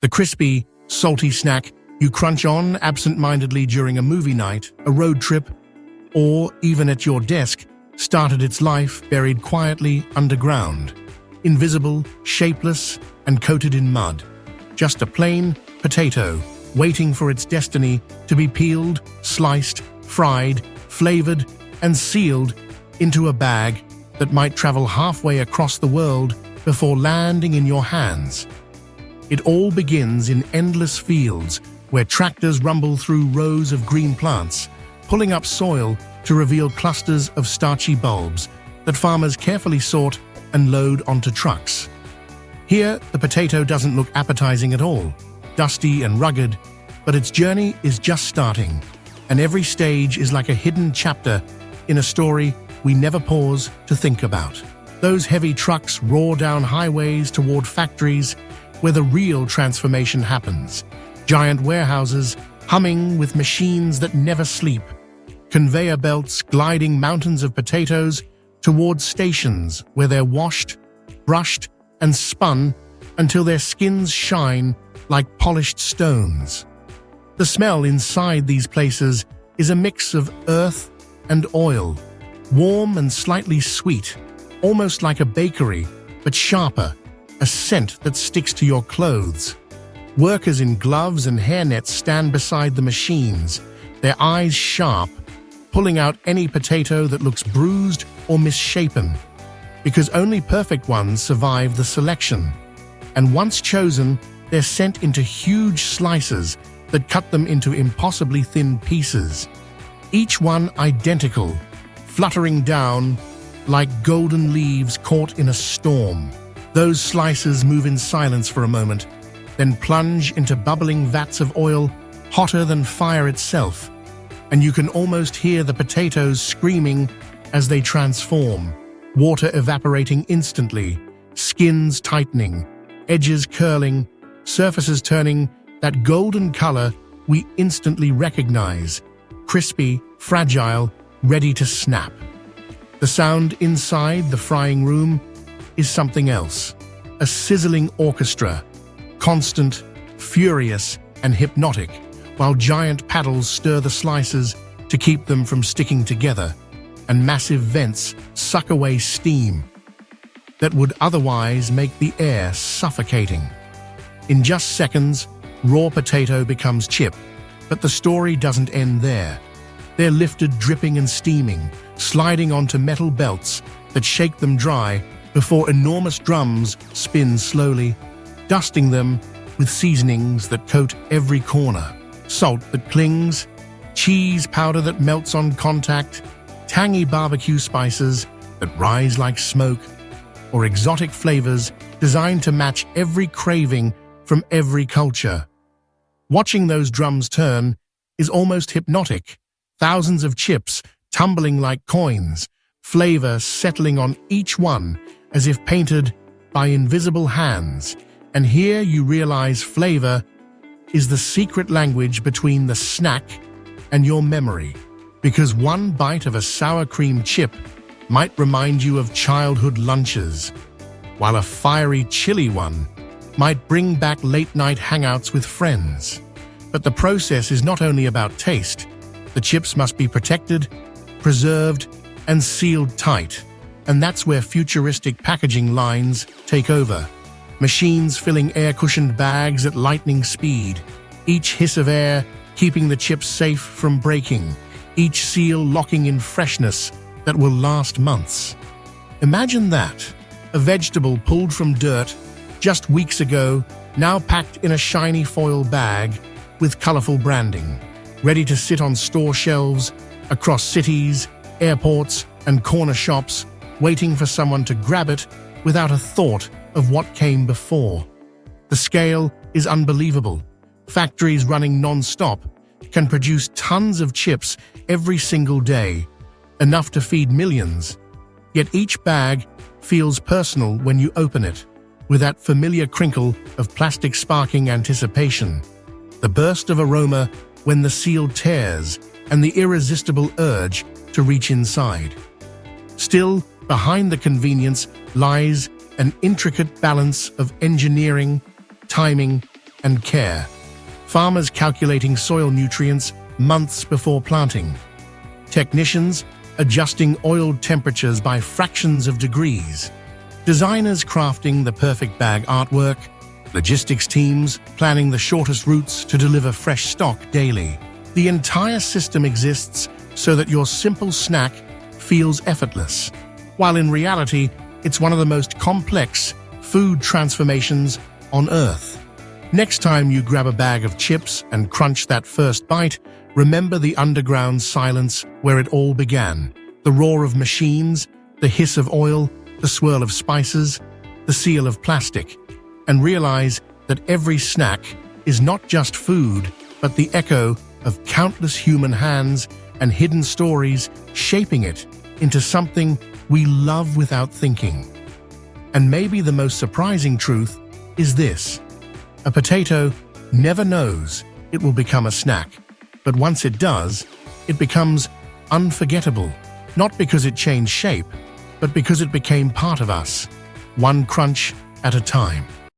The crispy, salty snack you crunch on absent-mindedly during a movie night, a road trip, or even at your desk started its life buried quietly underground, invisible, shapeless, and coated in mud. Just a plain potato waiting for its destiny to be peeled, sliced, fried, flavored, and sealed into a bag that might travel halfway across the world before landing in your hands. It all begins in endless fields where tractors rumble through rows of green plants, pulling up soil to reveal clusters of starchy bulbs that farmers carefully sort and load onto trucks. Here, the potato doesn't look appetizing at all, dusty and rugged, but its journey is just starting, and every stage is like a hidden chapter in a story we never pause to think about. Those heavy trucks roar down highways toward factories where the real transformation happens. Giant warehouses humming with machines that never sleep. Conveyor belts gliding mountains of potatoes towards stations where they're washed, brushed, and spun until their skins shine like polished stones. The smell inside these places is a mix of earth and oil, warm and slightly sweet, almost like a bakery, but sharper, a scent that sticks to your clothes. Workers in gloves and hairnets stand beside the machines, their eyes sharp, pulling out any potato that looks bruised or misshapen, because only perfect ones survive the selection. And once chosen, they're sent into huge slices that cut them into impossibly thin pieces, each one identical, fluttering down like golden leaves caught in a storm. Those slices move in silence for a moment, then plunge into bubbling vats of oil hotter than fire itself, and you can almost hear the potatoes screaming as they transform, water evaporating instantly, skins tightening, edges curling, surfaces turning that golden color we instantly recognize, crispy, fragile, ready to snap. The sound inside the frying room is something else, a sizzling orchestra, constant, furious, and hypnotic, while giant paddles stir the slices to keep them from sticking together, and massive vents suck away steam that would otherwise make the air suffocating. In just seconds, raw potato becomes chip, but the story doesn't end there. They're lifted dripping and steaming, sliding onto metal belts that shake them dry before enormous drums spin slowly, dusting them with seasonings that coat every corner. Salt that clings, cheese powder that melts on contact, tangy barbecue spices that rise like smoke, or exotic flavors designed to match every craving from every culture. Watching those drums turn is almost hypnotic, thousands of chips tumbling like coins, flavor settling on each one as if painted by invisible hands. And here you realize flavor is the secret language between the snack and your memory, because one bite of a sour cream chip might remind you of childhood lunches, while a fiery chili one might bring back late-night hangouts with friends. But the process is not only about taste. The chips must be protected, preserved, and sealed tight. And that's where futuristic packaging lines take over. Machines filling air-cushioned bags at lightning speed, each hiss of air keeping the chips safe from breaking, each seal locking in freshness that will last months. Imagine that, a vegetable pulled from dirt just weeks ago, now packed in a shiny foil bag with colorful branding, ready to sit on store shelves across cities, airports, and corner shops, waiting for someone to grab it without a thought of what came before. The scale is unbelievable. Factories running non-stop can produce tons of chips every single day, enough to feed millions. Yet each bag feels personal when you open it, with that familiar crinkle of plastic sparking anticipation, the burst of aroma when the seal tears, and the irresistible urge to reach inside. Still, behind the convenience lies an intricate balance of engineering, timing, and care. Farmers calculating soil nutrients months before planting. Technicians adjusting oil temperatures by fractions of degrees. Designers crafting the perfect bag artwork. Logistics teams planning the shortest routes to deliver fresh stock daily. The entire system exists so that your simple snack feels effortless, while in reality, it's one of the most complex food transformations on Earth. Next time you grab a bag of chips and crunch that first bite, remember the underground silence where it all began. The roar of machines, the hiss of oil, the swirl of spices, the seal of plastic. And realize that every snack is not just food, but the echo of countless human hands and hidden stories shaping it into something we love without thinking. And maybe the most surprising truth is this: a potato never knows it will become a snack, but once it does, it becomes unforgettable, not because it changed shape, but because it became part of us, one crunch at a time.